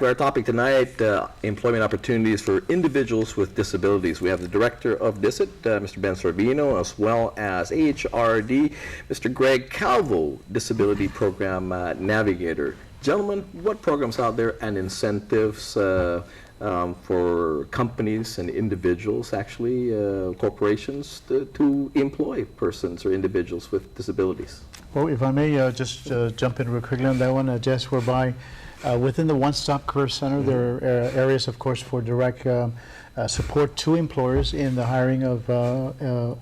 For our topic tonight, employment opportunities for individuals with disabilities. We have the director of DISIT, Mr. Ben Sorbino, as well as AHRD, Mr. Greg Calvo, Disability Program Navigator. Gentlemen, what programs out there and incentives for companies and individuals, actually, corporations, to employ persons or individuals with disabilities? Well, if I may just jump in real quickly on that one, Jess, whereby within the One Stop Career Center, there are areas, of course, for direct support to employers in the hiring of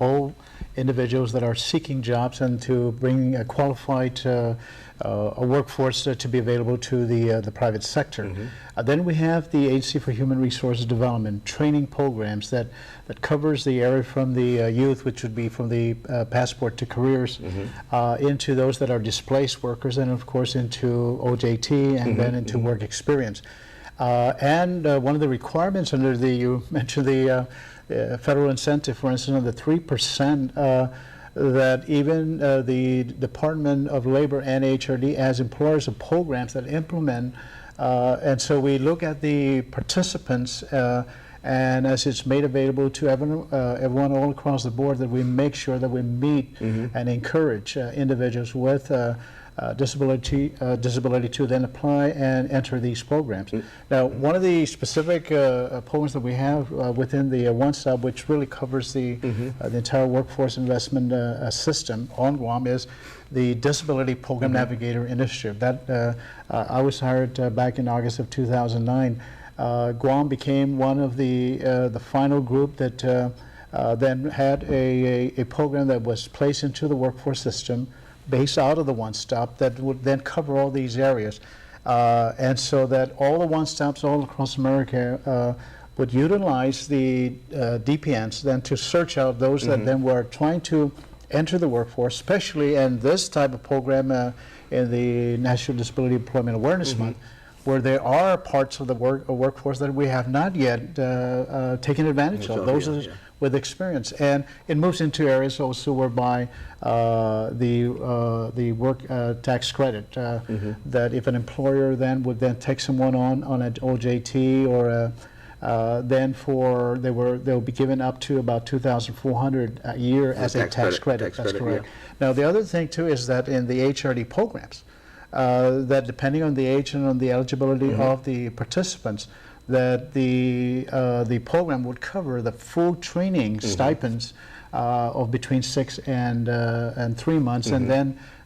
all individuals that are seeking jobs and to bring a qualified a workforce to be available to the private sector. Then we have the Agency for Human Resources Development training programs that covers the area from the youth, which would be from the passport to careers, into those that are displaced workers, and of course into OJT, and then into work experience. And one of the requirements under the, you mentioned the federal incentive, for instance, on the 3%, that even the Department of Labor and HRD as employers of programs that implement, and so we look at the participants and as it's made available to everyone all across the board, that we make sure that we meet and encourage individuals with disability to then apply and enter these programs. Now, one of the specific programs that we have within the One Stop, which really covers the entire workforce investment system on Guam, is the Disability Program Navigator Initiative. That I was hired back in August of 2009. Guam became one of the final group that then had a program that was placed into the workforce system based out of the One Stop that would then cover all these areas. And so that all the One Stops all across America would utilize the DPNs then to search out those that then were trying to enter the workforce, especially in this type of program in the National Disability Employment Awareness Month, where there are parts of the workforce that we have not yet taken advantage of. Those with experience, and it moves into areas also whereby the work tax credit, that if an employer then would then take someone on an OJT or then they'll be given up to about $2,400 a year as a tax credit. That's correct. Now the other thing too is that in the HRD programs, that depending on the age and on the eligibility of the participants, that the program would cover the full training stipends of between 6 and 3 months,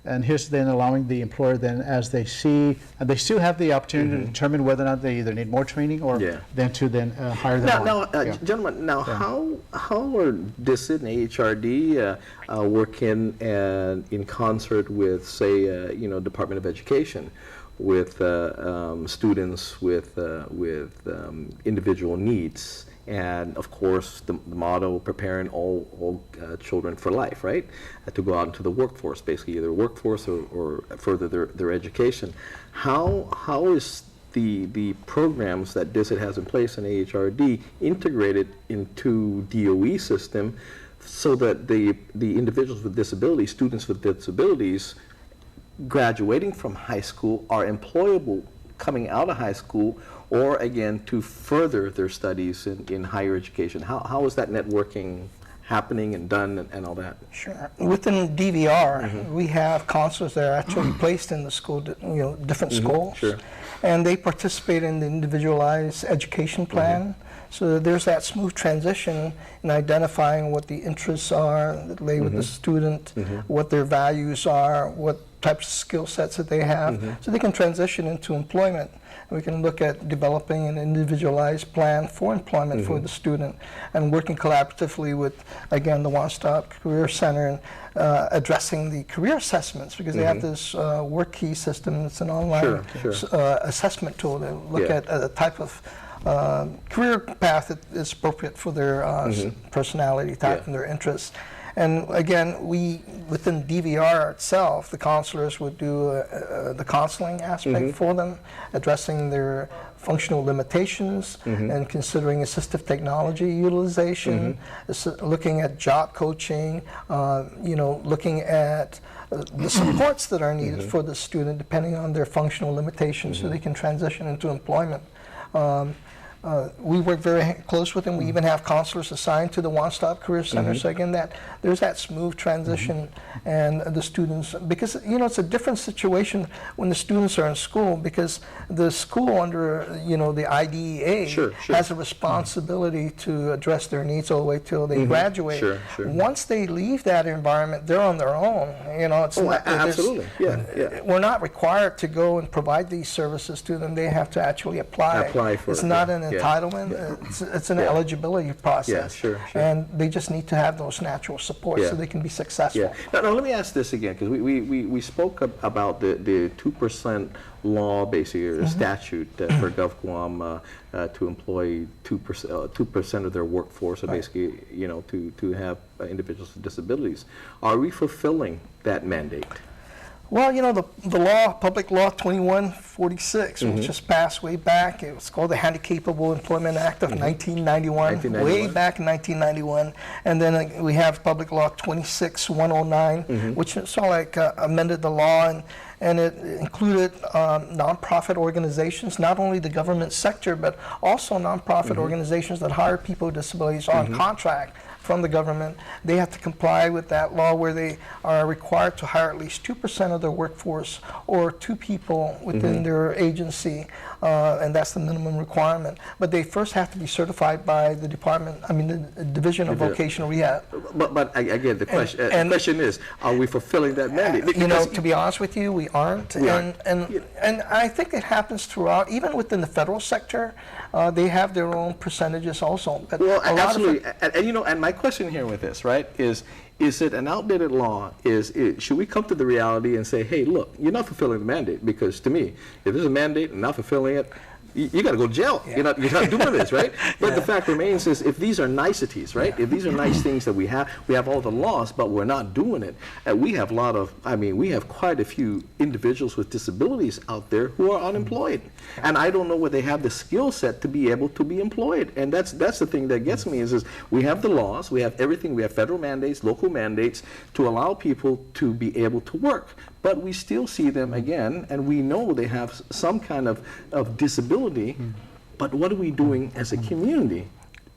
and here's then allowing the employer then, as they see, and they still have the opportunity to determine whether or not they either need more training or then to hire them. Now, gentlemen, how are DISIT and AHRD working in concert with, say, Department of Education, with students with individual needs, and of course the motto, preparing all children for life, right? To go out into the workforce, basically either workforce or further their education. How is the programs that DISIT has in place in AHRD integrated into DOE system, so that the individuals with disabilities, students with disabilities, graduating from high school are employable coming out of high school, or again to further their studies in higher education? How is that networking happening and done and all that? Sure. Within DVR, we have counselors that are actually placed in the school, different schools, and they participate in the individualized education plan. So that there's that smooth transition in identifying what the interests are that lay with the student, what their values are, what types of skill sets that they have, so they can transition into employment. We can look at developing an individualized plan for employment for the student, and working collaboratively with, again, the One Stop Career Center, and addressing the career assessments, because they have this work key system. It's an online assessment tool to look at a type of career path that is appropriate for their personality type and their interests. And again, within DVR itself, the counselors would do the counseling aspect for them, addressing their functional limitations and considering assistive technology utilization, looking at job coaching, looking at the supports that are needed for the student depending on their functional limitations so they can transition into employment. We work very close with them. We even have counselors assigned to the One-Stop Career Center. So again, there's that smooth transition, and the students, because it's a different situation when the students are in school, because the school under the IDEA has a responsibility to address their needs all the way till they graduate. Once they leave that environment, they're on their own. It's absolutely. We're not required to go and provide these services to them. They have to actually apply for it. It's not an entitlement. It's an eligibility process. And they just need to have those natural supports so they can be successful. Now, let me ask this again, because we spoke about the 2% law, basically, or the statute for GovKUAM to employ 2% of their workforce, so basically, to have individuals with disabilities. Are we fulfilling that mandate? Well, the law, Public Law 2146, which just passed way back. It was called the Handicapable Employment Act of 1991, way back in 1991. And then we have Public Law 26109, which sort of like amended the law, and it included nonprofit organizations, not only the government sector, but also nonprofit organizations that hire people with disabilities on contract from the government. They have to comply with that law where they are required to hire at least 2% of their workforce or 2 people within their agency, and that's the minimum requirement. But they first have to be certified by the the Division of Vocational Rehab. But again, the question is, are we fulfilling that mandate? To be honest with you, we aren't. And I think it happens throughout, even within the federal sector. They have their own percentages also. But absolutely. And my question here with this, right, is it an outdated law? Should we come to the reality and say, hey, look, you're not fulfilling the mandate? Because to me, if there's a mandate and not fulfilling it, you got to go to jail. You're not doing this, right? But the fact remains is, if these are niceties, right? If these are nice things that we have all the laws, but we're not doing it. And we have we have quite a few individuals with disabilities out there who are unemployed, and I don't know whether they have the skill set to be able to be employed. And that's the thing that gets me is we have the laws, we have everything, we have federal mandates, local mandates to allow people to be able to work. But we still see them again, and we know they have some kind of disability, but what are we doing as a community?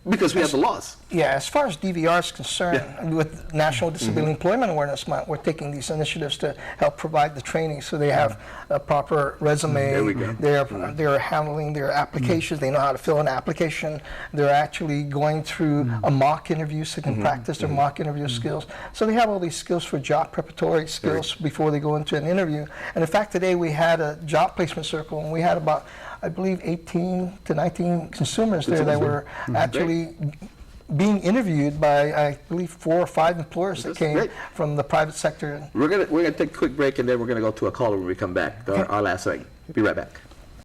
Because we have the laws. Yeah, as far as DVR is concerned, with National Disability Employment Awareness Month, we're taking these initiatives to help provide the training so they have a proper resume. There we go. They're handling their applications. They know how to fill an application. They're actually going through a mock interview so they can practice their mock interview skills. So they have all these skills for job preparatory skills before they go into an interview. And in fact, today we had a job placement circle, and we had about, I believe, 18 to 19 consumers there that were actually being interviewed by, I believe, 4 or 5 employers that came from the private sector. We're gonna take a quick break, and then we're gonna go to a caller when we come back. Our last segment. Be right back.